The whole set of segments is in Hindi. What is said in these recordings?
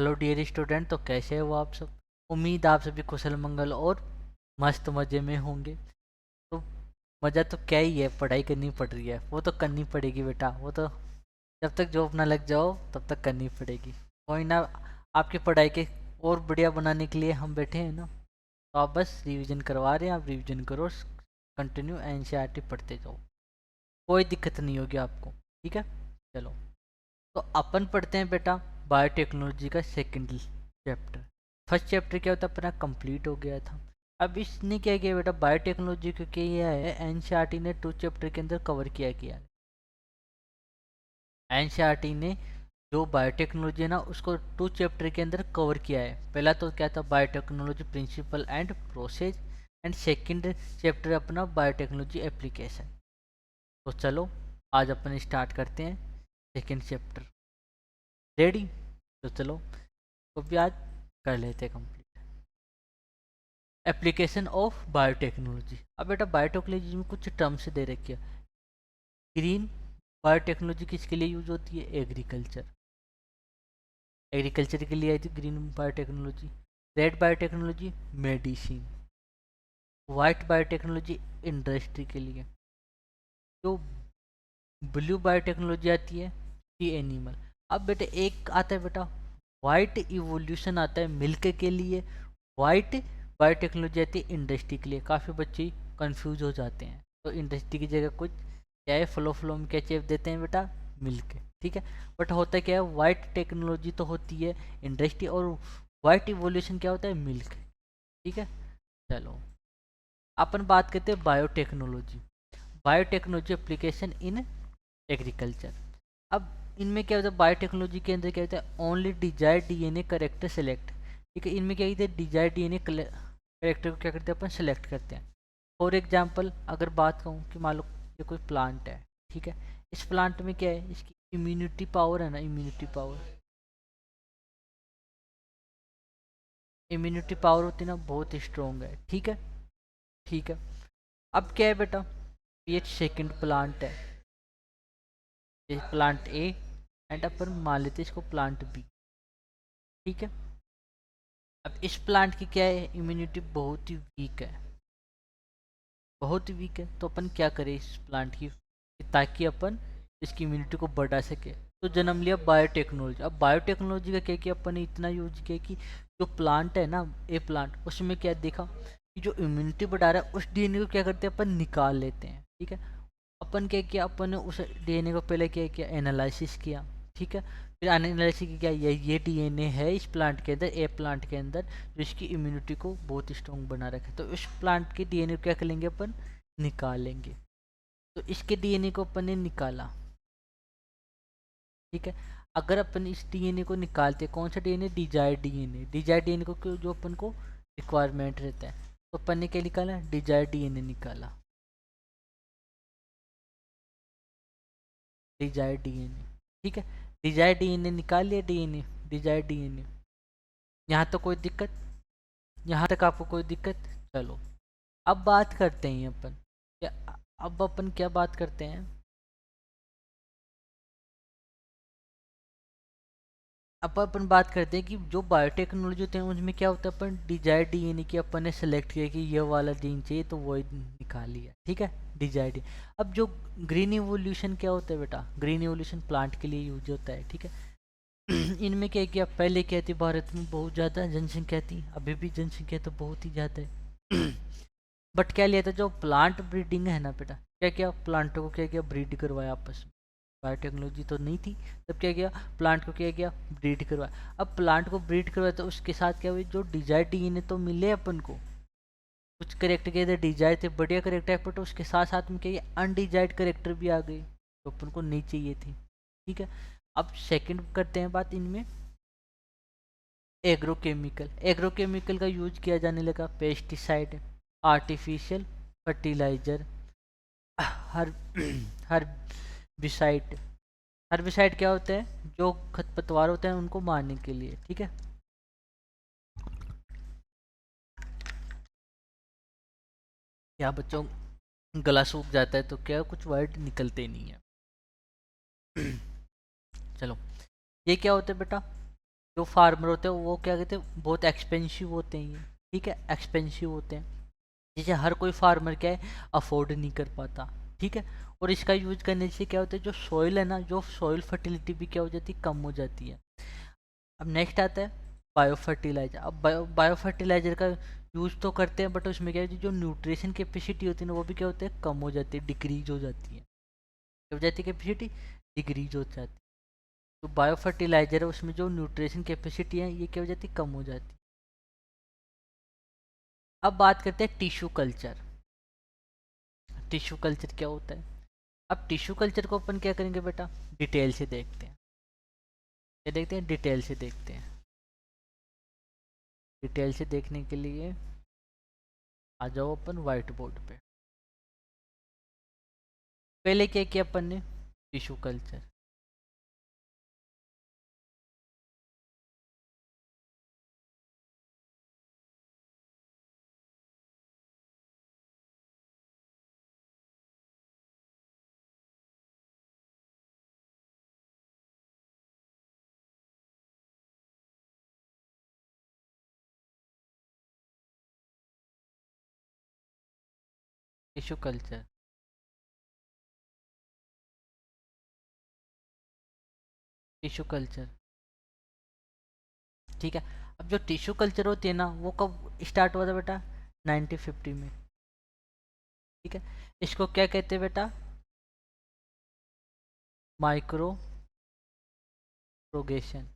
हेलो डियर स्टूडेंट, तो कैसे हो आप सब। उम्मीद आप सभी कुशल मंगल और मस्त मज़े में होंगे। तो मज़ा तो क्या ही है, पढ़ाई करनी पड़ रही है, वो तो करनी पड़ेगी बेटा। वो तो जब तक जॉब ना लग जाओ तब तक करनी पड़ेगी। कोई ना, आपकी पढ़ाई के और बढ़िया बनाने के लिए हम बैठे हैं ना। तो आप बस रिवीजन करवा रहे हैं, आप रिवीजन करो, कंटिन्यू एनसीईआरटी पढ़ते जाओ, कोई दिक्कत नहीं होगी आपको। ठीक है, चलो। तो अपन पढ़ते हैं बेटा बायोटेक्नोलॉजी का सेकंड चैप्टर। फर्स्ट चैप्टर क्या होता है अपना कंप्लीट हो गया था। अब इसने क्या किया बेटा, बायोटेक्नोलॉजी को किया है एनसीईआरटी ने 2 चैप्टर के अंदर कवर किया है। एनसीईआरटी ने जो बायोटेक्नोलॉजी है ना उसको 2 चैप्टर के अंदर कवर किया है। पहला तो क्या था, biotechnology principle and process, and second chapter अपना बायोटेक्नोलॉजी एप्लीकेशन। तो चलो आज अपन स्टार्ट करते हैं सेकंड चैप्टर। रेडी? तो चलो तो भी आज कर लेते हैं कंप्लीट। Application of biotechnology. अब बेटा बायोटेक्नोलॉजी में कुछ टर्म्स दे रखी है। ग्रीन बायोटेक्नोलॉजी किसके लिए यूज होती है? एग्रीकल्चर, एग्रीकल्चर के लिए आई थी green biotechnology. Red biotechnology medicine. White biotechnology industry के लिए। जो ब्लू बायोटेक्नोलॉजी आती है सी एनिमल। अब बेटा एक आता है बेटा वाइट इवोल्यूशन आता है मिल्क के लिए। वाइट बायोटेक्नोलॉजी आती है इंडस्ट्री के लिए। काफ़ी बच्चे कंफ्यूज हो जाते हैं, तो इंडस्ट्री की जगह कुछ क्या है, फ्लो में क्या चेप देते हैं बेटा, मिल्क। ठीक है, बट होता क्या है, वाइट टेक्नोलॉजी तो होती है इंडस्ट्री, और वाइट इवोल्यूशन क्या होता है, मिल्क। ठीक है, चलो अपन बात करते हैं biotechnology. Biotechnology application in agriculture. अब इनमें क्या होता है, बायोटेक्नोलॉजी के अंदर क्या होता है, only desired DNA character select. ठीक है, इनमें क्या होता है, डिजायर्ड डीएनए करेक्टर को क्या करते हैं अपन, सेलेक्ट करते हैं। फॉर एग्जांपल अगर बात कहूँ कि मान लो ये कोई प्लांट है। ठीक है, इस प्लांट में क्या है, इसकी इम्यूनिटी पावर है ना, इम्यूनिटी पावर होती है ना, बहुत स्ट्रॉन्ग है। ठीक है, ठीक है। अब क्या है बेटा, ये सेकंड प्लांट है, ये प्लांट ए, एंड अपन मान लेते हैं इसको प्लांट बी। ठीक है, अब इस प्लांट की क्या है, इम्यूनिटी बहुत ही वीक है, बहुत ही वीक है। तो अपन क्या करें इस प्लांट की, ताकि अपन इसकी इम्यूनिटी को बढ़ा सके। तो जन्म लिया बायोटेक्नोलॉजी। अब बायोटेक्नोलॉजी का क्या किया अपन ने, इतना यूज किया कि जो प्लांट है ना, ए प्लांट, उसमें क्या देखा कि जो इम्यूनिटी बढ़ा रहा है उस डीएनए को क्या करते हैं अपन, निकाल लेते हैं। ठीक है, अपन क्या किया, अपन ने उस डीएनए को पहले क्या किया, एनालिसिस किया। ठीक है, फिर एनालिसिस किया, ये डीएनए है इस प्लांट के अंदर, ए प्लांट के अंदर, जो इसकी इम्यूनिटी को बहुत स्ट्रॉन्ग बना रखे। तो इस प्लांट के डीएनए को क्या करेंगे अपन, निकालेंगे। तो इसके डीएनए को अपन ने निकाला। ठीक है, अगर अपन इस डीएनए को निकालते, कौन सा DNA, desired DNA, desired DNA को जो अपन को रिक्वायरमेंट रहता है, तो अपन ने क्या निकाला, डिजायर्ड डीएनए निकाला, डिजायर्ड डीएनए। ठीक है, डिजायर्ड डीएनए निकाल लिया, डीएनए, डिजायर्ड डीएनए। यहाँ तो कोई दिक्कत, यहाँ तक आपको कोई दिक्कत? चलो अब बात करते हैं अपन क्या, अब अपन क्या बात करते हैं, अब अपन बात करते हैं कि जो बायोटेक्नोलॉजी होते हैं उनमें क्या होता है, अपन डिजायर्ड डीएनए की अपन ने सेलेक्ट किया कि ये वाला जीन चाहिए, तो वो निकाल लिया। ठीक है, डिजायर्ड। अब जो ग्रीन इवोल्यूशन क्या होता है बेटा, ग्रीन इवोल्यूशन प्लांट के लिए यूज होता है। ठीक है, इनमें क्या किया, पहले क्या थी, भारत में बहुत ज़्यादा जनसंख्या थी, अभी भी जनसंख्या तो बहुत ही ज़्यादा है। बट क्या लिया था, जो प्लांट ब्रीडिंग है ना बेटा, क्या किया, प्लांटों को क्या किया, ब्रीड करवाया आपस में। बायोटेक्नोलॉजी तो नहीं थी तब, क्या किया, प्लांट को क्या किया, ब्रीड करवाया। अब प्लांट को ब्रीड करवाया तो उसके साथ क्या हुई, जो डिजायर्ड डीएनए तो मिले अपन को, कुछ करेक्टर के इधर डिजायर थे, बढ़िया करेक्टर, बट उसके साथ साथ में क्या, अनडिजायर्ड करेक्टर भी आ गए जो अपन को नहीं चाहिए थी। ठीक है, अब सेकंड करते हैं बात इनमें, एग्रोकेमिकल। एग्रोकेमिकल का यूज किया जाने लगा, पेस्टिसाइड, आर्टिफिशियल फर्टिलाइजर, हर हर्बिसाइड। हर्बिसाइड क्या होते हैं, जो खरपतवार होते हैं उनको मारने के लिए। ठीक है, क्या बच्चों गला सूख जाता है तो क्या, कुछ वर्ड निकलते नहीं है। चलो, ये क्या होता है बेटा, जो फार्मर होते हैं वो क्या कहते हैं, बहुत एक्सपेंसिव होते हैं ये, ठीक है, एक्सपेंसिव होते हैं, जिसे हर कोई फार्मर क्या है अफोर्ड नहीं कर पाता, ठीक है। और इसका यूज करने से क्या होता है, जो सॉइल है ना, जो सॉइल फर्टिलिटी भी क्या हो जाती है, कम हो जाती है। अब नेक्स्ट आता है बायो फर्टिलाइजर। अब बायो फर्टिलाइजर का यूज तो करते हैं, बट उसमें क्या है, जो न्यूट्रिशन कैपेसिटी होती है ना, वो भी क्या होती है, कम हो जाती है, डिक्रीज हो जाती है। क्या हो जाती है, कैपेसिटी डिक्रीज हो जाती है। तो बायो फर्टिलाइजर है, उसमें जो न्यूट्रिशन कैपेसिटी है ये क्या हो जाती है, कम हो जाती है। अब बात करते हैं टिश्यू कल्चर। टिश्यू कल्चर क्या होता है? अब टिश्यू कल्चर को अपन क्या करेंगे बेटा, डिटेल से देखते हैं। क्या देखते हैं, डिटेल से देखते हैं। डिटेल से देखने के लिए आ जाओ अपन व्हाइट बोर्ड पे। पहले क्या किया अपन ने, tissue culture. Tissue culture, tissue culture, ठीक है। अब जो टिश्यू कल्चर होती है ना, वो कब स्टार्ट हुआ था बेटा, 1950 में, ठीक है। इसको क्या कहते हैं बेटा, माइक्रो प्रोगेशन,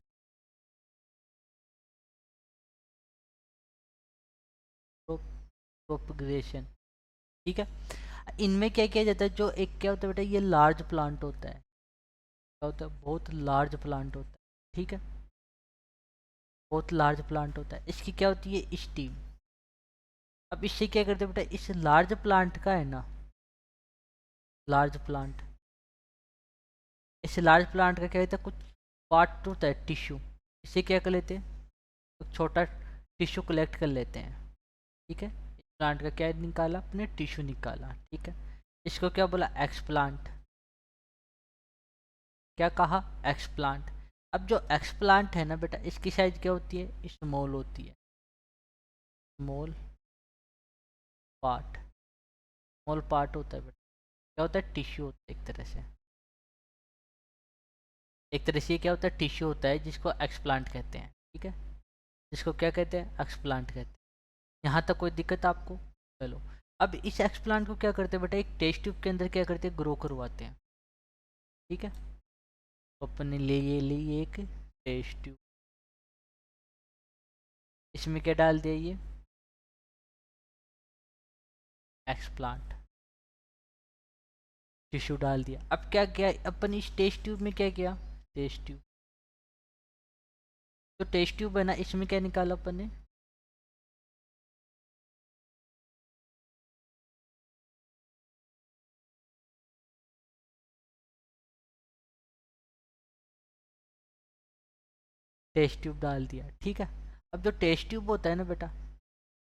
प्रोपगेशन, ठीक है। इनमें क्या किया जाता है, जो एक क्या होता है बेटा, ये लार्ज प्लांट होता है, क्या होता है, बहुत लार्ज प्लांट होता है, ठीक है, बहुत लार्ज प्लांट होता है। इसकी क्या होती है, स्टीम। अब इससे क्या करते हैं बेटा, इस लार्ज प्लांट का है ना, लार्ज प्लांट, इस लार्ज प्लांट का क्या होता है, कुछ पार्ट होता है टिश्यू, इससे क्या कर लेते हैं, कुछ छोटा टिश्यू कलेक्ट कर लेते हैं, ठीक है। इस प्लांट का क्या निकाला अपने, टिश्यू निकाला, ठीक है। इसको क्या बोला, एक्सप्लांट। क्या कहा, एक्सप्लांट। अब जो एक्सप्लांट है ना बेटा, इसकी साइज क्या होती है, स्मॉल होती है, स्मॉल पार्ट, स्मॉल पार्ट होता है बेटा, क्या होता है, टिश्यू होता है एक तरह से, एक तरह से ये क्या होता है, टिश्यू होता है, जिसको एक्सप्लांट कहते हैं, ठीक है, जिसको क्या कहते हैं, एक्सप्लांट कहते हैं। यहाँ तक कोई दिक्कत आपको, चलो। अब इस एक्सप्लांट को क्या करते हैं बेटा, एक टेस्ट ट्यूब के अंदर क्या करते हैं, ग्रो करवाते हैं, ठीक है। तो अपन ने लिए एक टेस्ट ट्यूब, इसमें क्या डाल दिया, ये एक्सप्लांट टिश्यू डाल दिया। अब क्या किया अपन इस टेस्ट ट्यूब में, क्या किया, टेस्ट ट्यूब, तो टेस्ट ट्यूब है ना, इसमें क्या निकाला अपन ने, टेस्ट ट्यूब डाल दिया, ठीक है। अब जो टेस्ट ट्यूब होता है ना बेटा,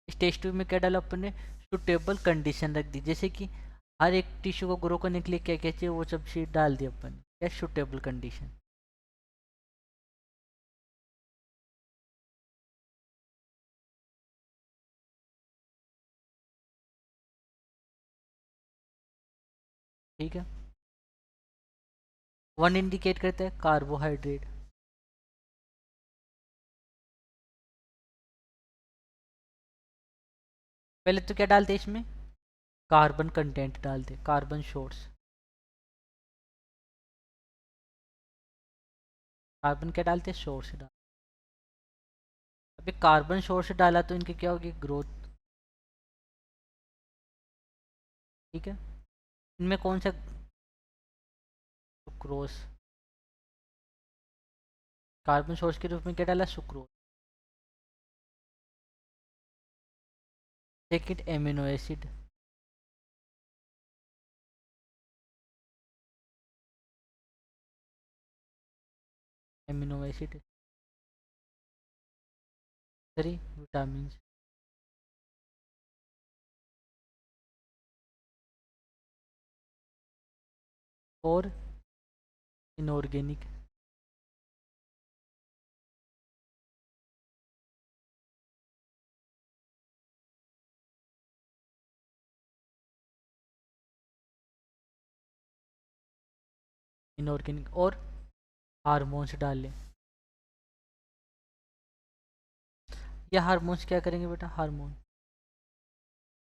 इस टेस्ट ट्यूब में क्या डाला अपन ने, सुटेबल कंडीशन रख दी, जैसे कि हर एक टिश्यू को ग्रो करने के लिए क्या क्या चाहिए, वो सब चीज डाल दी अपन ने, क्या, सुटेबल कंडीशन, ठीक है। वन इंडिकेट करता है कार्बोहाइड्रेट, पहले तो क्या डालते हैं इसमें, कार्बन कंटेंट डालते, कार्बन सोर्स, कार्बन क्या डालते, सोर्स डाल। अभी कार्बन सोर्स डाला तो इनकी क्या होगी, ग्रोथ, ठीक है। इनमें कौन सा, सुक्रोज, कार्बन सोर्स के रूप में क्या डाला, sucrose, second amino acid, amino acid, three vitamin, और इनऑर्गेनिक, इनऑर्गेनिक, और हार्मोन्स डालें। या हार्मोन्स क्या करेंगे बेटा,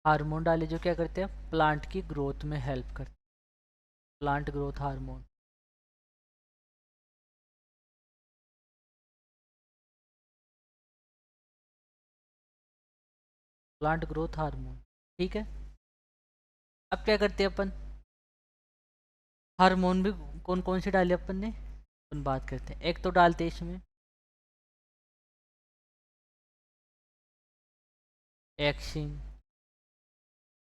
हार्मोन डाले जो क्या करते हैं, प्लांट की ग्रोथ में हेल्प करते हैं, plant growth hormone. Plant growth hormone, ठीक है। अब क्या करते हैं अपन, हार्मोन भी कौन कौन से डाले अपन ने, अपन बात करते हैं। एक तो डालते हैं इसमें एक्सिन,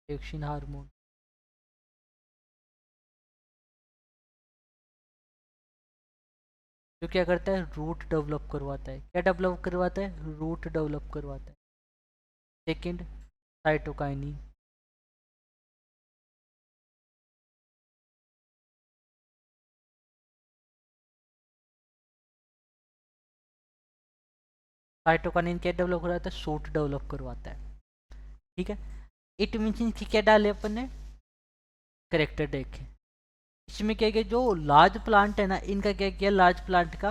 एक्सिन हार्मोन, जो क्या करता है, रूट डेवलप करवाता है। क्या डेवलप करवाता है, रूट डेवलप करवाता है। सेकंड, साइटोकाइनिन, साइटोकाइनिन क्या डेवलप करवाता है, सूट डेवलप करवाता है, ठीक है। इट मीन्स कि क्या डाले अपन ने, करेक्टर देखे। इसमें क्या किया, जो लार्ज प्लांट है ना, इनका क्या किया, लार्ज प्लांट का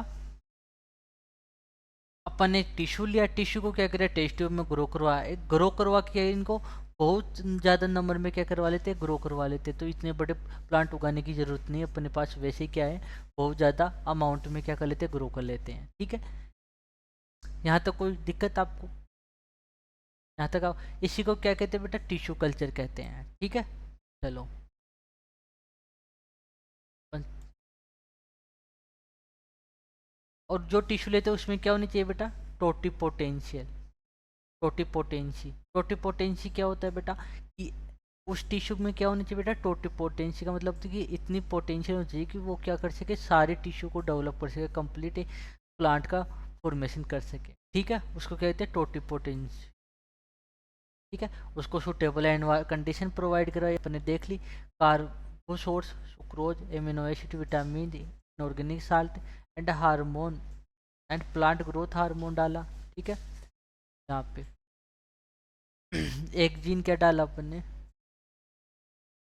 अपन ने टिश्यू लिया, टिश्यू को क्या करें, टेस्ट ट्यूब में ग्रो करवाया, एक ग्रो करवा के इनको बहुत ज़्यादा नंबर में क्या करवा लेते हैं, ग्रो करवा लेते हैं। तो इतने बड़े प्लांट उगाने की ज़रूरत नहीं है अपने पास, वैसे ही क्या है, बहुत ज़्यादा अमाउंट में क्या कर लेते हैं, ग्रो कर लेते हैं, ठीक है। यहाँ तक कोई दिक्कत आपको, यहाँ तक आओ। इसी को क्या कहते हैं बेटा, टिश्यू कल्चर कहते हैं, ठीक है। चलो, और जो टिश्यू लेते हैं उसमें क्या होनी चाहिए बेटा, टोटिपोटेंशियल, टोटिपोटेंसी क्या होता है बेटा, कि उस टिश्यू में क्या होनी चाहिए बेटा, टोटिपोटेंसी का मतलब कि इतनी पोटेंशियल होनी चाहिए कि वो क्या कर सके, सारे टिश्यू को डेवलप कर सके, कंप्लीट प्लांट का फॉर्मेशन कर सके, ठीक है। उसको क्या कहते हैं, टोटिपोटेंसी, ठीक है। उसको सुटेबल कंडीशन प्रोवाइड करवाई, अपने देख ली, carbon source, sucrose, amino acid, vitamin, inorganic salt and hormone and plant growth hormone डाला, ठीक है। यहाँ पे एक जीन क्या डाला अपन ने,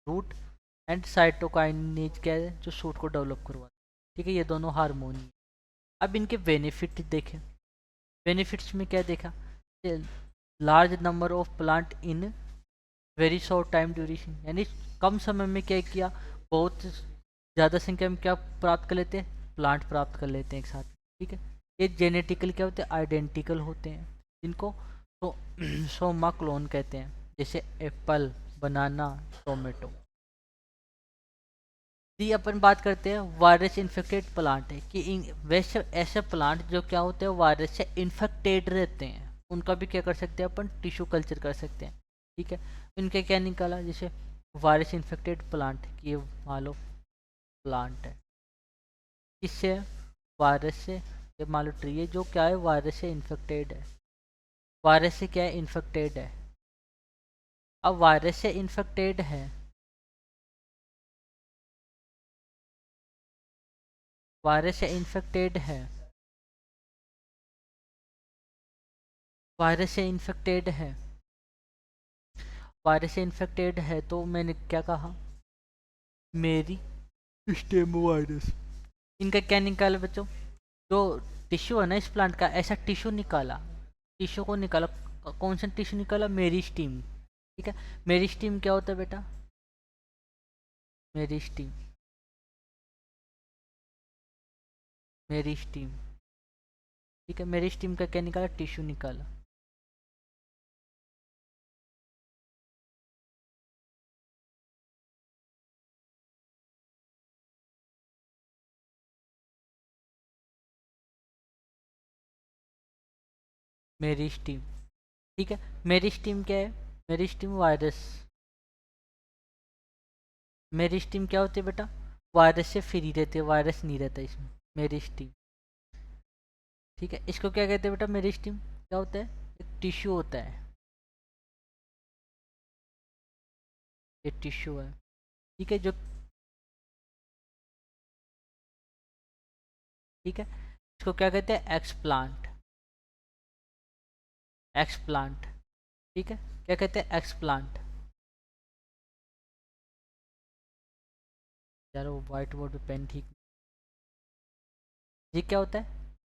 रूट एंड साइटोकाइनेज क्या है, जो सूट को डेवलप करवाता है, ठीक है। ये दोनों हार्मोन ही। अब इनके बेनिफिट देखें, बेनिफिट्स में क्या देखा, large number of plant in very short time duration, यानी कम समय में क्या किया, बहुत ज़्यादा संख्या में क्या प्राप्त कर लेते हैं, प्लांट प्राप्त कर लेते हैं एक साथ, ठीक है। ये जेनेटिकल क्या होते हैं, आइडेंटिकल होते हैं, जिनको तो सोमा क्लोन कहते हैं, जैसे एप्पल, बनाना, टोमेटो। यदि अपन बात करते हैं वायरस इन्फेक्टेड प्लांट है, कि वैसे ऐसे प्लांट जो क्या होते हैं, वायरस से इन्फेक्टेड रहते हैं, उनका भी क्या कर सकते हैं अपन, टिश्यू कल्चर कर सकते हैं, ठीक है। इनके क्या निकाला, जैसे वायरस इन्फेक्टेड प्लांट, कि ये मान लो प्लांट है, किससे, वायरस से, ये मान लो ट्री है जो क्या है, वायरस से इन्फेक्टेड है, वायरस से क्या है, इन्फेक्टेड है। अब वायरस से इन्फेक्टेड है, वायरस से इन्फेक्टेड है, वायरस से इन्फेक्टेड है, वायरस से इन्फेक्टेड है, तो मैंने क्या कहा, मेरी स्टेम वायरस। इनका क्या निकाला बच्चों, जो टिश्यू है ना इस प्लांट का, ऐसा टिश्यू निकाला, टिश्यू को निकाला, कौन सा टिश्यू निकाला, मेरी स्टीम, ठीक है। मेरी स्टीम क्या होता है बेटा, मेरी स्टीम, मेरी स्टीम, ठीक है। मेरी स्टीम का क्या निकाला, टिश्यू निकाला, मेरी स्टीम, ठीक है। मेरी स्टीम क्या है, मेरी स्टीम वायरस, मेरी स्टीम क्या होती है बेटा, वायरस से फ्री रहती है, वायरस नहीं रहता इसमें, मेरी स्टीम, ठीक है। इसको क्या कहते हैं बेटा, मेरी स्टीम क्या होता है, एक टिश्यू होता है, ये टिश्यू है, ठीक है, जो, ठीक है। इसको क्या कहते हैं, एक्सप्लांट, एक्सप्लांट, ठीक है। क्या कहते हैं, एक्सप्लांट। यार वो व्हाइट बोर्ड पे पेन ठीक ये क्या होता है,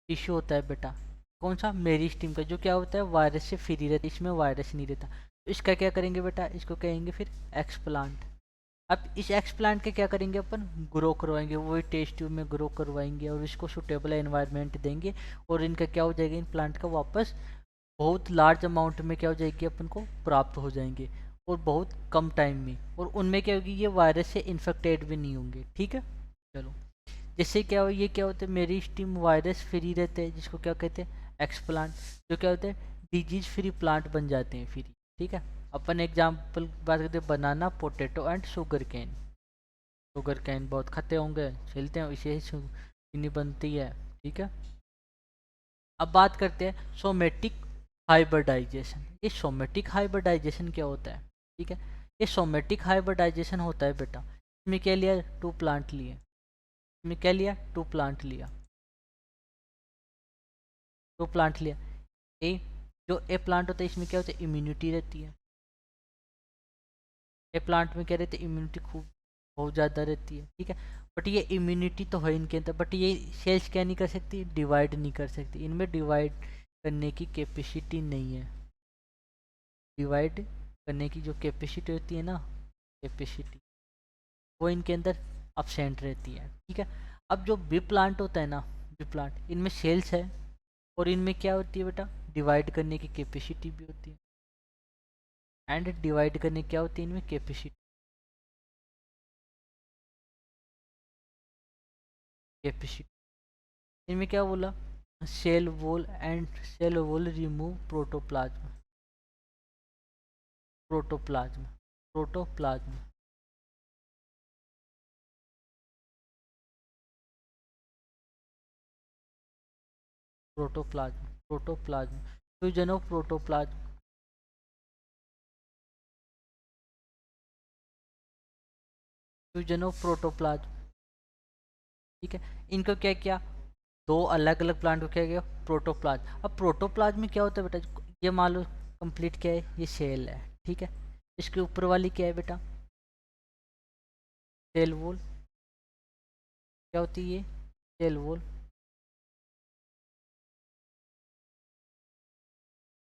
टिश्यू होता है बेटा, कौन सा, मेरिस्टीम का, जो क्या होता है वायरस से फ्री रहता है, इसमें वायरस नहीं रहता। तो इसका क्या करेंगे बेटा, इसको कहेंगे फिर एक्सप्लांट। अब इस एक्सप्लांट के क्या करेंगे अपन, ग्रो करवाएंगे, वही टेस्ट ट्यूब में ग्रो करवाएंगे और इसको सूटेबल एनवायरनमेंट देंगे, और इनका क्या हो जाएगा, इन प्लांट का वापस बहुत लार्ज अमाउंट में क्या हो जाएगी अपन को प्राप्त हो जाएंगे, और बहुत कम टाइम में, और उनमें क्या होगी, ये वायरस से इन्फेक्टेड भी नहीं होंगे। ठीक है, चलो। जिससे क्या हो, ये क्या होते हैं, मेरी स्टीम वायरस फ्री रहते हैं, जिसको क्या कहते हैं, एक्सप्लांट, जो क्या होते हैं, डिजीज फ्री प्लांट बन जाते हैं फ्री। ठीक है, अपन एग्जाम्पल बात करते हैं, banana, potato and sugarcane. Sugarcane बहुत खाते होंगे, छिलते हैं, इसे चीनी बनती है। ठीक है, अब बात करते हैं सोमेटिक हाइब्रिडाइजेशन। ये सोमेटिक हाइब्रिडाइजेशन क्या होता है, ठीक है, ये सोमेटिक हाइब्रिडाइजेशन होता है बेटा, इसमें क्या लिया, टू प्लांट लिए, इसमें क्या लिया, टू प्लांट लिया, टू प्लांट लिया। ए, जो ए प्लांट होता है इसमें क्या होता है, इम्यूनिटी रहती है, ए प्लांट में क्या रहती है, इम्यूनिटी खूब बहुत ज़्यादा रहती है। ठीक है, बट ये इम्यूनिटी तो है इनके अंदर, बट ये सेल्स क्या नहीं कर सकती, डिवाइड नहीं कर सकती, इनमें डिवाइड करने की कैपेसिटी नहीं है। डिवाइड करने की जो कैपेसिटी होती है ना, कैपेसिटी, वो इनके अंदर अपसेंट रहती है। ठीक है, अब जो बी प्लांट होता है ना, बी प्लांट, इनमें सेल्स है, और इनमें क्या होती है बेटा, डिवाइड करने की कैपेसिटी भी होती है, एंड डिवाइड करने क्या होती है इनमें, कैपेसिटी, कैपेसिटी। इनमें क्या बोला, cell wall and cell wall remove protoplasm, protoplasm, protoplasm, protoplasm, protoplasm, fusion of protoplasm, fusion of protoplasm. ठीक है, इनको क्या किया, दो अलग अलग प्लांट को क्या किया, प्रोटोप्लाज्म। अब प्रोटोप्लाज्म में क्या होता है बेटा, ये मान लो कंप्लीट क्या है, ये सेल है। ठीक है, इसके ऊपर वाली क्या है बेटा, सेल वॉल, क्या होती है ये, सेल वॉल।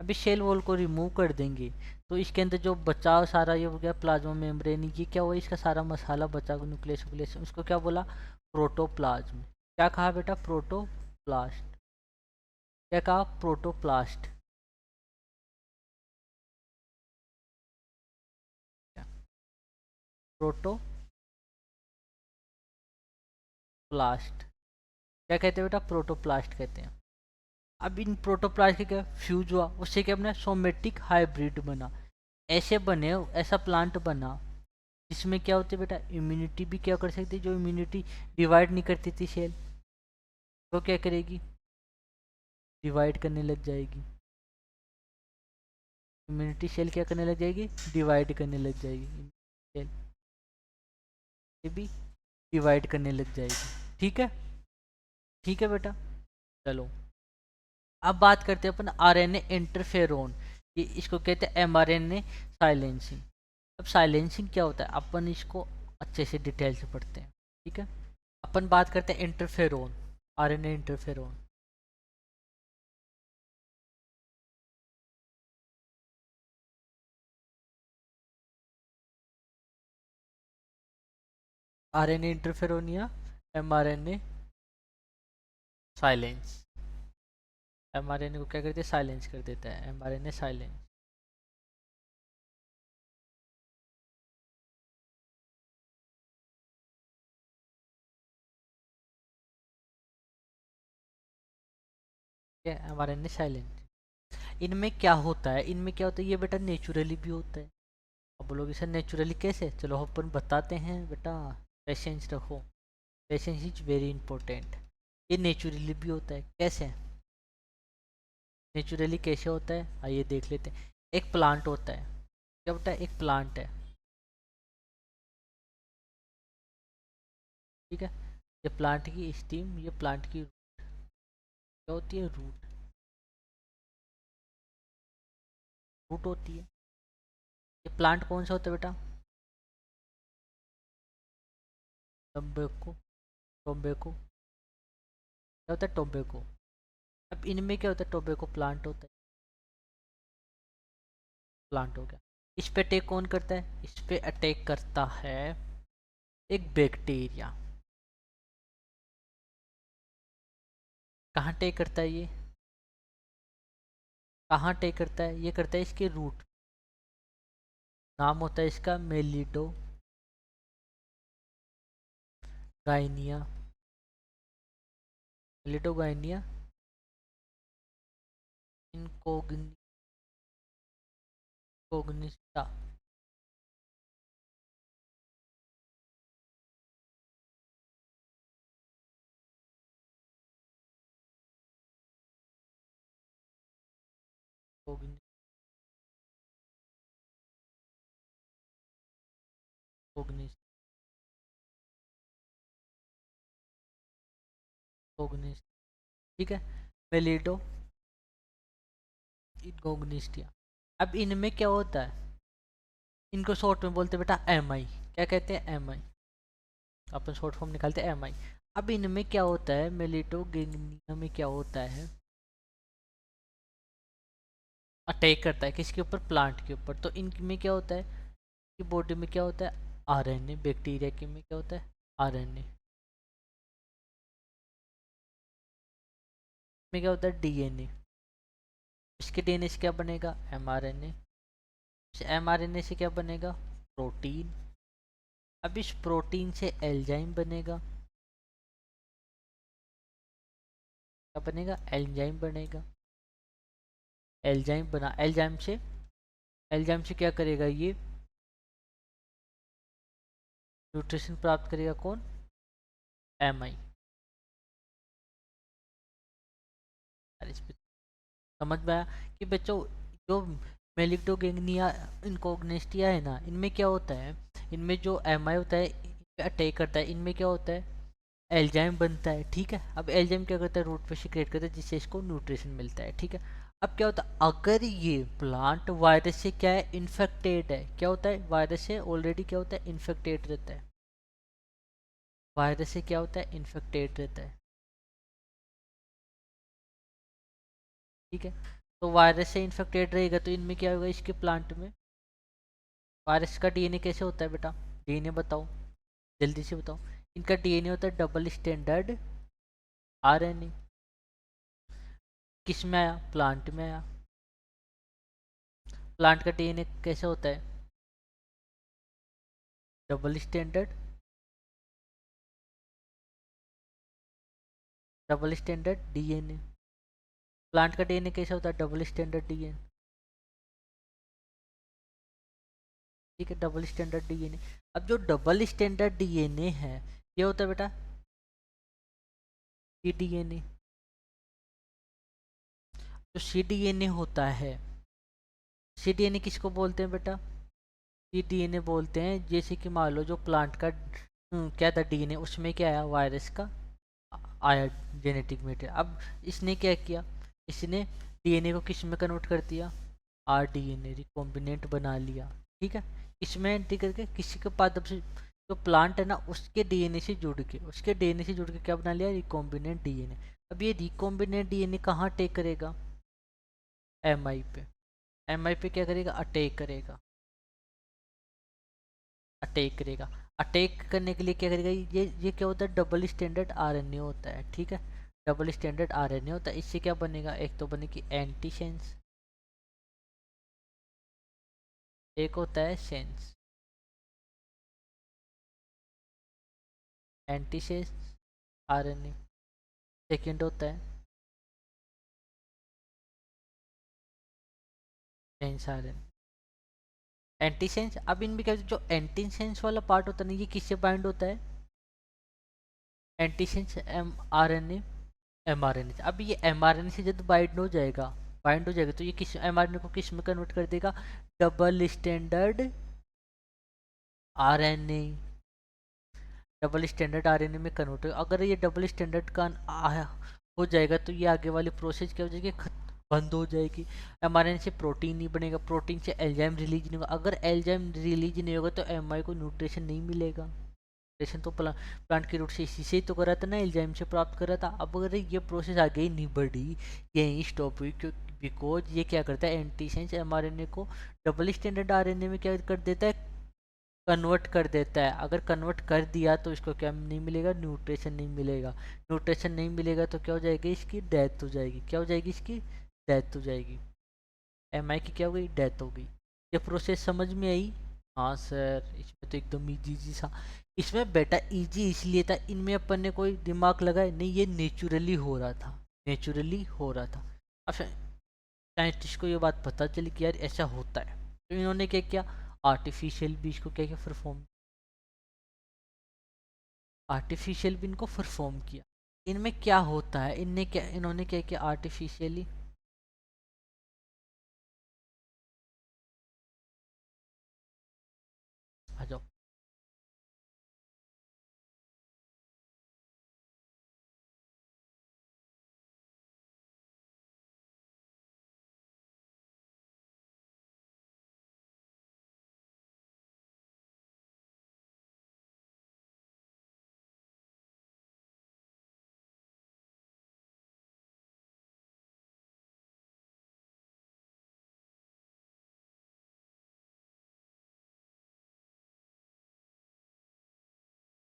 अभी सेल वॉल को रिमूव कर देंगे, तो इसके अंदर जो बचाव सारा ये हो गया, प्लाज्मा मेम्ब्रेन, ये क्या हुआ, इसका सारा मसाला बचा, न्यूक्लियस वुक्लियस, उसको क्या बोला, प्रोटोप्लाज्म। क्या कहा बेटा, प्रोटोप्लास्ट, क्या कहा, प्रोटोप्लास्ट, प्रोटोप्लास्ट, क्या कहते हैं बेटा, प्रोटोप्लास्ट कहते हैं। अब इन प्रोटोप्लास्ट के क्या फ्यूज हुआ, उससे क्या बना, सोमेटिक हाइब्रिड बना, ऐसे बने, ऐसा प्लांट बना जिसमें क्या होती है बेटा, इम्यूनिटी भी क्या कर सकती है, जो इम्यूनिटी डिवाइड नहीं करती थी सेल, तो क्या करेगी, डिवाइड करने लग जाएगी, इम्यूनिटी सेल क्या करने लग जाएगी, डिवाइड करने लग जाएगी, सेल ये भी डिवाइड करने लग जाएगी। ठीक है, ठीक है बेटा, चलो। अब बात करते हैं अपन आरएनए इंटरफेरोन, ये इसको कहते हैं एमआरएनए साइलेंसिंग। अब साइलेंसिंग क्या होता है, अपन इसको अच्छे से डिटेल से पढ़ते हैं। ठीक है, अपन बात करते हैं interferon, RNA interferon. RNA interferon या एमआरएनए साइलेंस, एमआरएनए को क्या करते हैं, साइलेंस कर देता है, एमआरएनए साइलेंस। एमआरएनए साइलेंस, इनमें क्या होता है, इनमें क्या होता है, ये बेटा नेचुरली भी होता है। अब बोलोगे सर नेचुरली कैसे, चलो अपन बताते हैं बेटा, पेशेंस रखो, पेशेंस इज वेरी इंपॉर्टेंट। ये नेचुरली भी होता है, कैसे, नेचुरली कैसे होता है, आइए देख लेते हैं। एक प्लांट होता है, क्या बेटा, एक प्लांट है, ठीक है, ये प्लांट की स्टीम, ये प्लांट की क्या होती है, रूट, रूट होती है। ये प्लांट कौन सा होता है बेटा, टम्बेको, टोम्बेको, क्या होता है, टोबैको। अब इनमें क्या होता है, टोबैको प्लांट होता है, प्लांट हो गया। इस पे अटैक कौन करता है, इस पे अटैक करता है एक बैक्टीरिया। कहाँ अटैक करता है ये, कहाँ अटैक करता है, ये करता है इसके रूट। नाम होता है इसका मेलिडो गाइनिया, मेलिडो गाइनिया इनकोग्निटा। कोग्निस कोग्निस ठीक है, मेलिडो इनकोग्निस्टिया। अब इनमें क्या होता है, इनको शॉर्ट में बोलते हैं बेटा एम आई। क्या कहते हैं, एम आई, अपन शॉर्ट फॉर्म निकालते हैं एम आई। अब इनमें क्या होता है, मेलिटोगेनिया में क्या होता है, अटैक करता है किसके ऊपर, प्लांट के ऊपर। तो इनमें क्या होता है कि बॉडी में क्या होता है, आरएनए। बैक्टीरिया के में क्या होता है, आरएनए। में क्या होता है, डीएनए। इसके डीएनए से क्या बनेगा, एमआरएनए। एमआरएनए से क्या बनेगा, प्रोटीन। अब इस प्रोटीन से एंजाइम बनेगा। क्या बनेगा, एंजाइम बनेगा। एंजाइम बना, एंजाइम से क्या करेगा ये, न्यूट्रिशन प्राप्त करेगा कौन, एम आई। इस पे समझ में आया कि बच्चों जो मेलिटोगेनिया इनकोग्निस्टिया है ना, इनमें क्या होता है, इनमें जो एम आई होता है इन पे अटैक करता है। इनमें क्या होता है, एल्जाइम बनता है। ठीक है, अब एल्जाइम क्या करता है, रूट पे सिक्रेट करता है जिससे इसको न्यूट्रिशन मिलता है। ठीक है, अब क्या होता है, अगर ये प्लांट वायरस से क्या है, इन्फेक्टेड है। क्या होता है, वायरस से ऑलरेडी क्या होता है, इन्फेक्टेड रहता है। वायरस से क्या होता है, इन्फेक्टेड रहता है। ठीक है, तो वायरस से इन्फेक्टेड रहेगा तो इनमें क्या होगा, इसके प्लांट में। वायरस का डीएनए कैसे होता है बेटा, डीएनए बताओ, जल्दी से बताओ। इनका डीएनए होता है डबल स्टैंडर्ड आरएनए। किस में आया, प्लांट में आया। प्लांट का डीएनए कैसे होता है, double standard, double standard DNA. Plant का डीएनए कैसे होता है, डबल स्टैंडर्ड डीएनए। ठीक है, डबल स्टैंडर्ड डीएनए। अब जो डबल स्टैंडर्ड डीएनए है ये होता है बेटा सीडीएनए। जो सीडीएनए होता है, सीडीएनए किसको बोलते हैं बेटा, सीडीएनए बोलते हैं जैसे कि मान लो जो प्लांट का क्या था डीएनए, उसमें क्या आया, वायरस का आया जेनेटिक मेटेरियल। अब इसने क्या किया, इसने डीएनए को किस में कन्वर्ट कर दिया, आरडीएनए रिकॉम्बिनेंट बना लिया। ठीक है, इसमें एंट्री करके किसी के पास जब से जो प्लांट है ना उसके डीएनए से जुड़ के, उसके डीएनए से जुड़ के क्या बना लिया, रिकॉम्बिनेंट डीएनए। अब ये रिकॉम्बिनेंट डीएनए कहाँ अटैक करेगा, एमआई पे। एमआई पे क्या करेगा, अटैक करेगा, अटैक करेगा। अटैक करने के लिए क्या करेगा, ये क्या होता है, डबल स्टैंडर्ड आरएनए होता है। ठीक है, डबल स्टैंडर्ड आरएनए होता है। इससे क्या बनेगा, एक तो बनेगी एंटीसेंस, एक होता है सेंस। एंटीसेंस आरएनए, सेकेंड होता है सेंस आरएनए। एंटीसेंस, अब इनमें क्या, जो एंटीसेंस वाला पार्ट होता है ना, ये किससे बाइंड होता है, antisense M R N A, M R N A. अब ये एम आर एन ए से जब बाइंड हो जाएगा तो ये किस एम आर एन ए को किस में कन्वर्ट कर देगा, double standard R N A. Double standard R N A में कन्वर्ट हो, अगर ये डबल स्टैंडर्ड का आया हो जाएगा तो ये आगे वाली प्रोसेस क्या हो जाएगी, बंद हो जाएगी। एमआरएनए से प्रोटीन नहीं बनेगा, प्रोटीन से एंजाइम रिलीज नहीं होगा, अगर एंजाइम रिलीज नहीं होगा तो एमआई को न्यूट्रिशन नहीं मिलेगा, न्यूट्रिशन तो प्लांट की रूट से इसी से ही तो करा था ना, एंजाइम से प्राप्त करा था। अब अगर ये प्रोसेस आगे ही नहीं बढ़ी, यहीं स्टॉप हुई, क्यों? बिकॉज ये क्या करता है, एंटीसेंस एमआरएनए को डबल स्टैंडर्ड आरएनए में क्या कर देता है, कन्वर्ट कर देता है। अगर कन्वर्ट कर दिया तो इसको क्या नहीं मिलेगा, न्यूट्रिशन नहीं मिलेगा। न्यूट्रिशन नहीं मिलेगा तो क्या हो जाएगी, इसकी डेथ हो जाएगी। क्या हो जाएगी, इसकी डेथ हो जाएगी। एमआई की क्या हो गई, डेथ हो गई। ये प्रोसेस समझ में आई? हाँ सर, इसमें तो एकदम इजी इजी सा। इसमें बेटा इजी इसलिए था, इनमें अपन ने कोई दिमाग लगाया नहीं, ये नेचुरली हो रहा था, नेचुरली हो रहा था। अब साइंटिस्ट को ये बात पता चली कि यार ऐसा होता है, तो इन्होंने क्या किया, आर्टिफिशियल भी इसको क्या किया, परफॉर्म, आर्टिफिशियल भी इनको परफॉर्म किया। इनमें क्या होता है, इन्होंने क्या किया, आर्टिफिशियली, आ जाओ,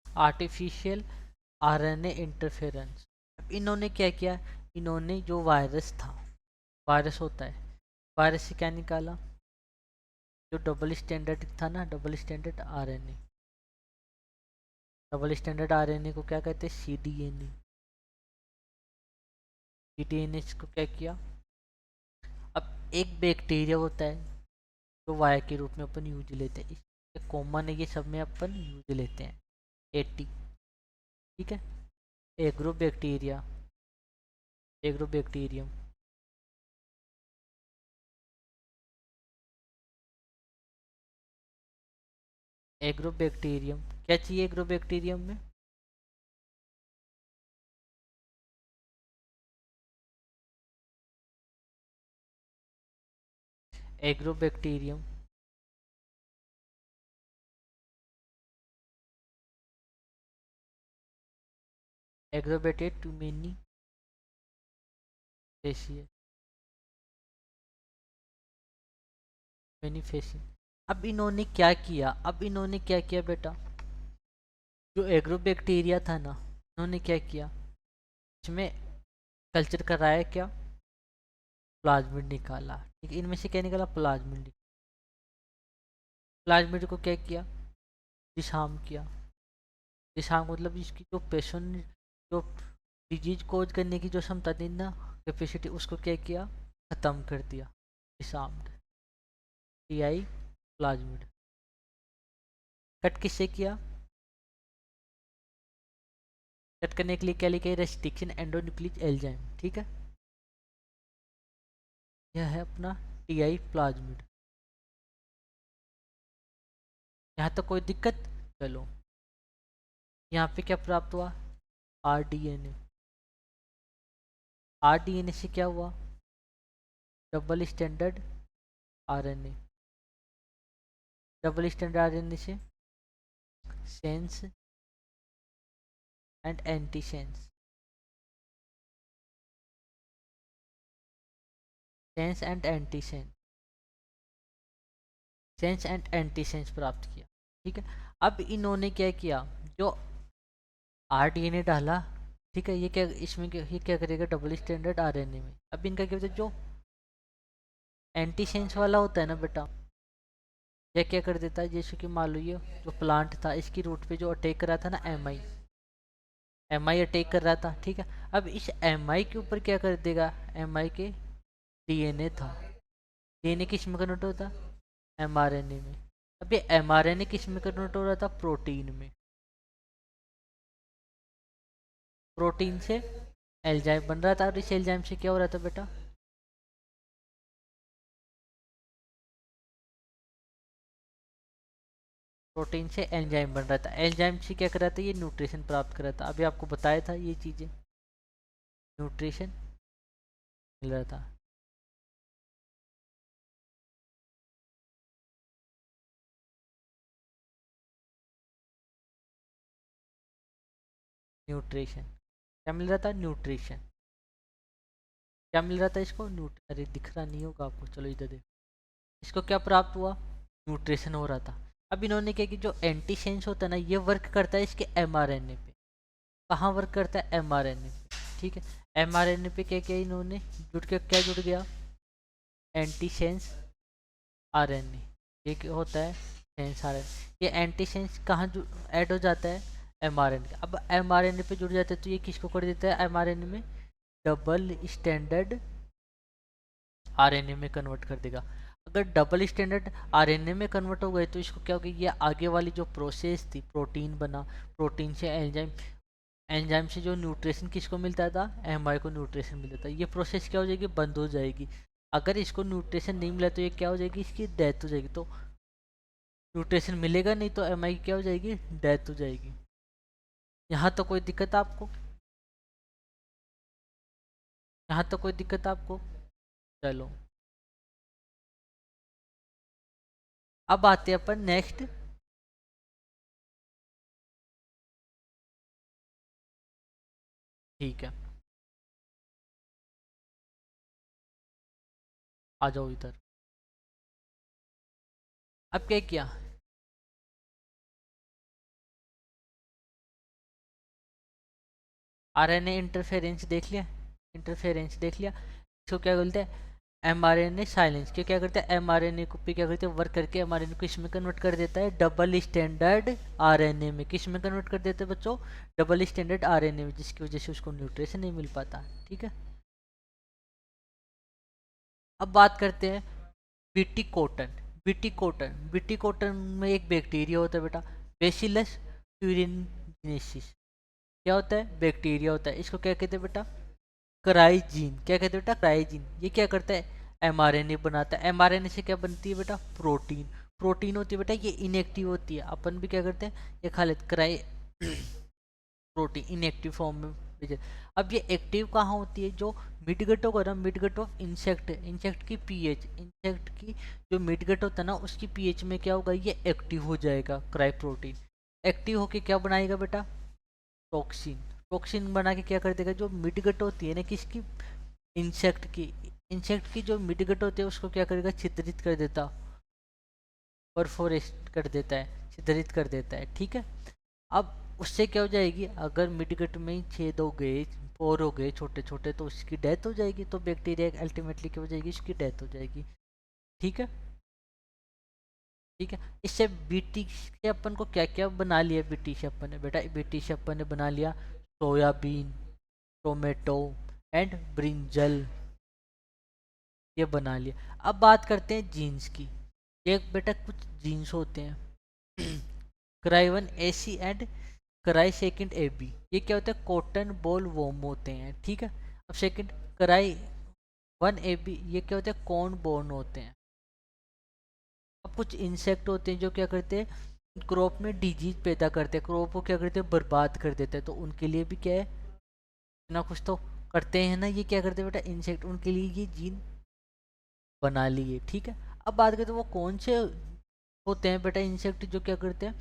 आर्टिफिशियल आरएनए इंटरफेरेंस। इन्होंने क्या किया, इन्होंने जो वायरस था, वायरस होता है, वायरस से क्या निकाला, जो डबल स्टैंडर्ड था ना, double standard RNA, double standard RNA को क्या कहते हैं, सीडीएनए। सीडीएनए को क्या किया, अब एक बैक्टीरिया होता है जो वाया के रूप में अपन यूज लेते हैं, इसके कॉमन है, ये सब में अपन यूज लेते हैं 80, ठीक है। Agro bacteria, agro bacterium, agro bacterium, क्या चाहिए एग्रो बैक्टीरियम में, एग्रो बैक्टीरियम, एग्रोबैक्टीरिया टू मेनी फेसिए, मैनिफेसिंग। अब इन्होंने क्या किया, अब इन्होंने क्या किया बेटा, जो एग्रो बैक्टीरिया था ना, इन्होंने क्या किया, इसमें कल्चर कराया क्या, प्लाज्मिड निकाला, ठीक है। इनमें से क्या निकाला, प्लाज्मिड। प्लाज्मिड को क्या किया, डिसहार्म किया। डिसहार्म मतलब इसकी जो पेशेंट, जो डिजीज कोज करने की जो क्षमता थी ना, कैपेसिटी, उसको क्या किया, खत्म कर दिया, डिसहार्म्ड। TI plasmid. कट किससे किया, कट करने के लिए क्या लिखा है, रेस्ट्रिक्शन एंडोन्यूक्लिक एंजाइम, ठीक है। यह है अपना टीआई प्लाज्मिड। यहाँ तक कोई दिक्कत, चलो। यहाँ पे क्या प्राप्त हुआ, आरडीएनए। आरडीएनए से क्या हुआ, double standard RNA. Double standard RNA से sense and antisense, sense and antisense, sense and antisense प्राप्त किया, ठीक है। अब इन्होंने क्या किया, जो आरडीएनए डाला, ठीक है, ये क्या, इसमें क्या, ये क्या करेगा, डबल स्टैंडर्ड आरएनए में। अब इनका क्या होता है, जो एंटी सेंस वाला होता है ना बेटा, यह क्या कर देता है, जैसे कि मान लो ये जो प्लांट था, इसकी रूट पे जो अटैक कर रहा था ना, एमआई, एमआई अटैक कर रहा था, ठीक है। अब इस एमआई के ऊपर क्या कर देगा, एमआई के डीएनए था, डीएनए किस में कन्वर्ट होता, एमआरएनए में। अब ये एमआरएनए किस में कन्वर्ट हो रहा था, प्रोटीन में। प्रोटीन से एंजाइम बन रहा था, और इस एंजाइम से क्या हो रहा था बेटा, प्रोटीन से एंजाइम बन रहा था, एंजाइम से क्या कर रहा था, ये न्यूट्रिशन प्राप्त कर रहा था। अभी आपको बताया था ये चीज़ें, न्यूट्रिशन मिल रहा था। न्यूट्रिशन। क्या मिल रहा था? न्यूट्रिशन। क्या मिल रहा था इसको? अरे दिख रहा नहीं होगा आपको, चलो इधर देखो। इसको क्या प्राप्त हुआ? न्यूट्रिशन हो रहा था। अब इन्होंने क्या कि जो एंटीसेंस होता है ना, ये वर्क करता है इसके एमआरएनए पे। कहाँ वर्क करता है? एमआरएनए पे। ठीक है, एमआरएनए पे क्या किया इन्होंने? जुड़ के क्या जुड़ गया? Antisense RNA. ये क्या होता है? Sense RNA. ये एंटीसेंस कहाँ ऐड हो जाता है? एमआरएनए के। अब एमआरएनए पे जुड़ जाता है तो ये किसको कर देता है? एमआरएनए में डबल स्टैंडर्ड आरएनए में कन्वर्ट कर देगा। अगर डबल स्टैंडर्ड आरएनए में कन्वर्ट हो गए तो इसको क्या होगा? ये आगे वाली जो प्रोसेस थी, प्रोटीन बना, प्रोटीन से एंजाइम, एंजाइम से जो न्यूट्रिशन किसको मिलता था? एमआई को न्यूट्रिशन मिलता था। ये प्रोसेस क्या हो जाएगी? बंद हो जाएगी। अगर इसको न्यूट्रिशन नहीं मिला तो ये क्या हो जाएगी? इसकी डेथ हो जाएगी। तो न्यूट्रिशन मिलेगा नहीं तो एमआई क्या हो जाएगी? डेथ हो जाएगी। यहाँ तो कोई दिक्कत आपको? यहाँ तो कोई दिक्कत आपको? चलो, अब आते हैं अपन नेक्स्ट। ठीक है, आ जाओ इधर। अब क्या किया? आरएनए इंटरफेरेंस देख लिया। इंटरफेरेंस देख लिया। इसको क्या बोलते हैं? MRNA silence. क्यों क्या करते हैं? एमआरएनए को पे क्या करते हैं? वर्क करके एमआरएनए को किसमें कन्वर्ट कर देता है? डबल स्टैंडर्ड आरएनए में। किसमें कन्वर्ट कर देते हैं बच्चों? डबल स्टैंडर्ड आरएनए में, जिसकी वजह से उसको न्यूट्रिशन नहीं मिल पाता। ठीक है, अब बात करते हैं BT cotton. BT cotton, BT cotton में एक बैक्टीरिया होता है बेटा, बेसिलस यूरिनजेनेसिस। क्या होता है? बैक्टीरिया होता है। इसको क्या कहते हैं बेटा? क्राइजीन। क्या कहते हैं बेटा? क्राइजीन। ये क्या करता है? एमआरएनए बनाता है। एमआरएनए से क्या बनती है बेटा? प्रोटीन। प्रोटीन होती है बेटा, ये इनएक्टिव होती है। अपन भी क्या करते हैं? ये खा लेते क्राई प्रोटीन इनएक्टिव फॉर्म में अब ये एक्टिव कहाँ होती है? जो मिडगट होगा ना, मिडगट ऑफ इंसेक्ट, इंसेक्ट की पीएच, इंसेक्ट की जो मिडगट होता है ना, उसकी पीएच में क्या होगा? ये एक्टिव हो जाएगा क्राई प्रोटीन। एक्टिव होके क्या बनाएगा बेटा? टॉक्सिन। टॉक्सिन बना के क्या कर देगा? जो मिडगट होती है ना किसकी? इंसेक्ट की। इंसेक्ट की जो मिडगट होती है उसको क्या करेगा? छिद्रित कर देता, परफोरेट कर देता है, छिद्रित कर देता है। ठीक है, अब उससे क्या हो जाएगी? अगर मिडगट में ही छेद हो गए, पोर हो गए छोटे छोटे, तो उसकी डेथ हो जाएगी। तो बैक्टीरिया अल्टीमेटली क्या हो जाएगी? इसकी डेथ हो जाएगी। ठीक है, ठीक है। इससे बीटी से अपन को क्या क्या बना लिया? बीटी से अपन ने बेटा, बीटी से अपन ने बना लिया सोयाबीन, टोमेटो एंड ब्रिंजल, ये बना लिया। अब बात करते हैं जीन्स की। ये बेटा कुछ जीन्स होते हैं cry one A C and cry second A B. ये क्या होता है? कॉटन बॉल वॉर्म होते हैं। ठीक है, अब second cry one A B, ये क्या होते हैं? कॉर्न बोर्न होते हैं। अब कुछ इंसेक्ट होते हैं जो क्या करते हैं? क्रॉप में डिजीज पैदा करते हैं, क्रॉप को क्या करते हैं? बर्बाद कर देते हैं। तो उनके लिए भी क्या है ना, कुछ तो करते हैं ना। ये क्या करते हैं बेटा? इंसेक्ट, उनके लिए ये जीन बना लिए। ठीक है, अब बात करते हैं वो कौन से होते हैं बेटा इंसेक्ट जो क्या करते हैं?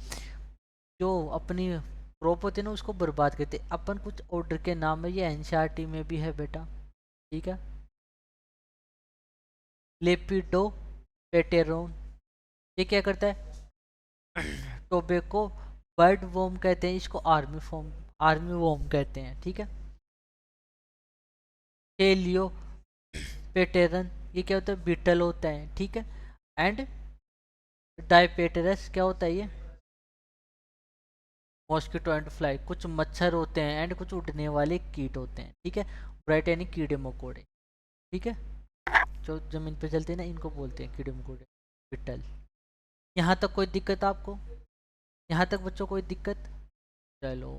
जो अपनी क्रॉप होती है ना उसको बर्बाद करते हैं। अपन कुछ ऑर्डर के नाम है, ये एनसीईआरटी में भी है बेटा। ठीक है, लेपिडो पेटेरोन। ये क्या करता है? टोबैको बर्ड वॉर्म कहते हैं इसको, आर्मी वॉर्म कहते हैं। ठीक है, टेलियो पेटेरन, ये क्या होता है? बीटल होता है। ठीक है, एंड डायपेटेरस क्या होता है? ये मॉस्किटो एंड फ्लाई, कुछ मच्छर होते हैं एंड कुछ उड़ने वाले कीट होते हैं। ठीक है, ब्राइट यानी कीड़े मकोड़े। ठीक है, जो जमीन पे चलते हैं ना इनको बोलते हैं कीड़े मकोड़े, बिटल। यहाँ तक कोई दिक्कत आपको? यहाँ तक बच्चों कोई दिक्कत? चलो,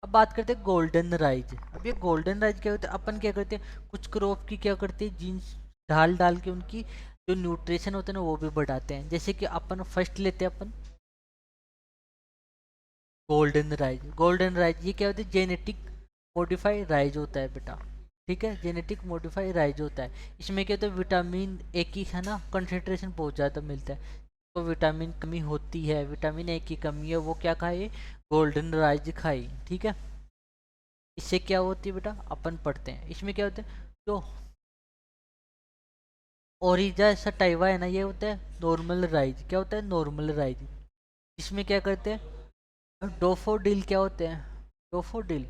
अब बात करते हैं गोल्डन राइज। अब ये गोल्डन राइज क्या होता है? अपन क्या करते हैं? कुछ क्रॉप की क्या करते हैं? जीन्स ढाल डाल के उनकी जो न्यूट्रिशन होते हैं ना वो भी बढ़ाते हैं। जैसे कि अपन फर्स्ट लेते हैं अपन गोल्डन राइज। गोल्डन राइज ये क्या होता है? जेनेटिक मॉडिफाई राइज होता है बेटा। ठीक है, जेनेटिक मॉडिफाई राइज होता है। इसमें क्या होता है? विटामिन ए की है ना कंसेंट्रेशन बहुत ज़्यादा मिलता है। तो विटामिन कमी होती है, विटामिन ए की कमी है, वो क्या खाए, गोल्डन राइस खाई। ठीक है, इससे क्या होती है बेटा, अपन पढ़ते हैं। इसमें क्या होता है, जो ओरिजा सटाइवा है ना, ये होता है नॉर्मल राइज। क्या होता है, नॉर्मल राइज। इसमें क्या करते हैं, डोफोडिल क्या होते हैं, डोफोडिल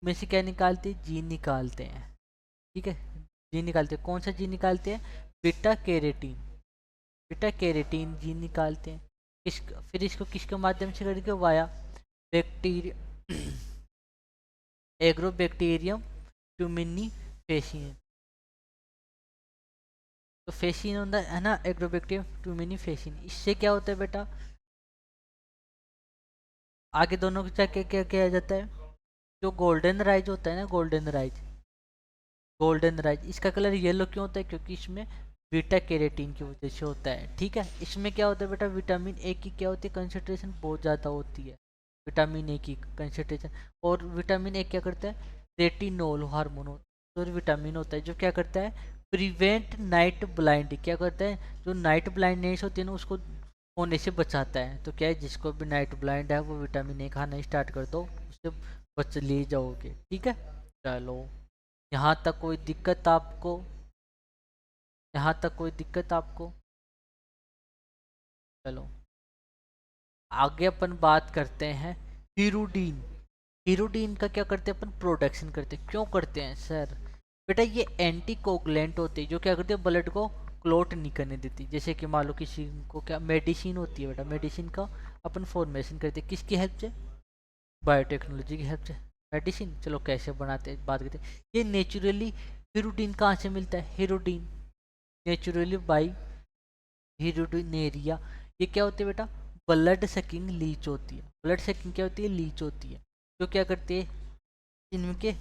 में से क्या निकालते हैं, जीन निकालते हैं। ठीक है, जीन निकालते हैं, कौन सा जीन निकालते हैं, beta carotene. Beta carotene gene निकालते हैं। किस, फिर इसको किसके माध्यम से करके, वाया बैक्टीरिया, एग्रोबैक्टीरियम ट्यूमिनीफेसियन। तो फेसिन होता है ना, एग्रोबैक्टीरियम ट्यूमिनीफेसियन। इससे क्या होता है बेटा, आगे दोनों को क्या क्या किया जाता है, जो गोल्डन राइज होता है ना, गोल्डन राइज, गोल्डन राइज, इसका कलर येलो क्यों होता है, क्योंकि इसमें बीटा कैरोटीन की वजह से होता है। ठीक है, इसमें क्या होता है बेटा, विटामिन ए की क्या होती है, कंसंट्रेशन बहुत ज़्यादा होती है, विटामिन ए की कंसंट्रेशन। और विटामिन ए क्या करता है, रेटिनोल हार्मोन और विटामिन होता है, जो क्या करता है, प्रिवेंट नाइट ब्लाइंड। क्या करता है, जो नाइट ब्लाइंडनेस होती है ना, उसको होने से बचाता है। तो क्या है, जिसको भी नाइट ब्लाइंड है वो विटामिन ए खाना स्टार्ट कर दो, उससे बच ले जाओगे। ठीक है, चलो यहाँ तक कोई दिक्कत आपको, यहाँ तक कोई दिक्कत आपको। चलो आगे अपन बात करते हैं हीरोडीन। हीरोडीन का क्या करते हैं अपन, प्रोडक्शन करते हैं। क्यों करते हैं सर, बेटा ये एंटी कोगुलेंट होते हैं, जो क्या करते हैं, ब्लड को क्लोट नहीं करने देती। जैसे कि मान लो किसी को क्या मेडिसिन होती है बेटा, मेडिसिन का अपन फॉर्मेशन करते हैं किसकी हेल्प से, बायोटेक्नोलॉजी की हेल्प से। मेडिसिन चलो कैसे बनाते हैं बात करते हैं। ये नेचुरली हीरोडीन कहाँ से मिलता है, हीरोडीन नेचुरली बाई हीरोडिनेरिया। ये क्या होती है बेटा, ब्लड सकिंग लीच होती है। ब्लड सकिंग क्या होती है, लीच होती है, जो क्या करते हैं, इनके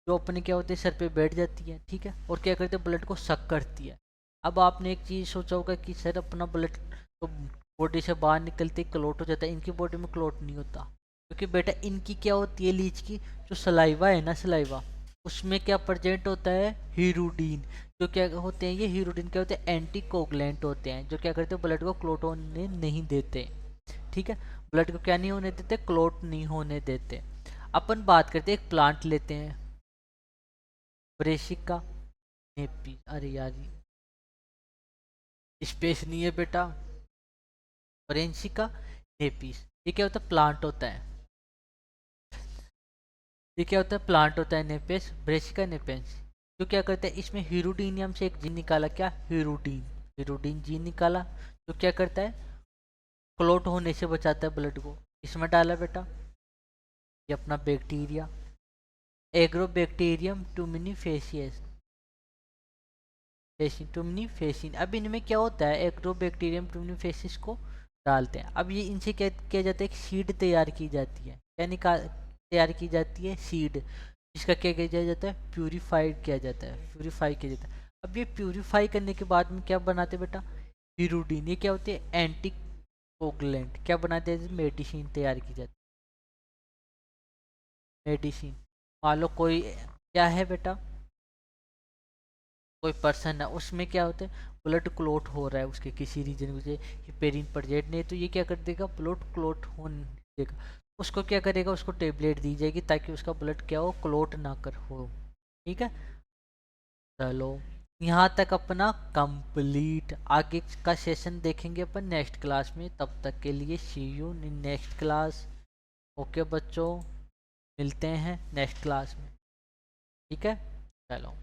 जो अपने क्या होते हैं सर पे बैठ जाती है। ठीक है, और क्या करते हैं, ब्लड को सक करती है। अब आपने एक चीज़ सोचा होगा कि सर अपना ब्लड तो बॉडी से बाहर निकलते क्लोट हो जाता है, इनकी बॉडी में क्लोट नहीं होता, क्योंकि बेटा इनकी क्या होती है, लीच की जो सलाइवा है ना, सलाइवा, उसमें क्या प्रेजेंट होता है, हीरोडीन। जो क्या होते हैं, ये हीरोडीन क्या होते हैं, एंटी कोगुलेंट होते हैं, जो क्या करते हैं, ब्लड को क्लोट होने नहीं देते। ठीक है, ब्लड को क्या नहीं होने देते, क्लोट नहीं होने देते। अपन बात करते हैं, एक प्लांट लेते हैं, ब्रेसिका नेपी, अरे यार स्पेस नहीं है बेटा, ब्रेसिका नेपीस। ये क्या होता है, प्लांट होता है, ये क्या होता है, प्लांट होता है, नेपेस ब्रेसिका नेपेंस। जो क्या करता है, इसमें हीरोडीनियम से एक जीन निकाला, क्या, हीरोडीन, हीरोडीन जीन निकाला, जो क्या करता है, क्लोट होने से बचाता है ब्लड को। इसमें डाला बेटा ये अपना बैक्टीरिया, एग्रोबैक्टीरियम ट्यूमिनीफेसियस, ट्यूमिनीफेसिन। अब इनमें क्या होता है, एग्रोबैक्टीरियम ट्यूमिनीफेसिस को डालते हैं। अब ये इनसे क्या किया जाता है, एक सीड तैयार की जाती है। क्या निकाल तैयार की जाती है, सीड, जिसका क्या किया जाता है, प्यूरिफाइड किया जाता है, प्यूरिफाई किया जाता है। अब ये प्यूरिफाई करने के बाद में क्या बनाते हैं बेटा, हीरोडीन। ये क्या होती है, एंटी कोगुलेंट। क्या बनाते हैं, मेडिसिन तैयार की जाती है, मेडिसिन। मान लो कोई क्या है बेटा, कोई पर्सन है, उसमें क्या होता है, ब्लड क्लोट हो रहा है उसके किसी रीजन से, हिपेरिन प्रेजेंट नहीं, तो ये क्या कर देगा, ब्लड क्लोट होने देगा। उसको क्या करेगा, उसको टेबलेट दी जाएगी ताकि उसका ब्लड क्या हो, क्लोट ना कर हो। ठीक है, चलो यहाँ तक अपना कंप्लीट। आगे का सेशन देखेंगे अपन नेक्स्ट क्लास में, तब तक के लिए see you in next class. Okay बच्चों, मिलते हैं नेक्स्ट क्लास में। ठीक है, चलो।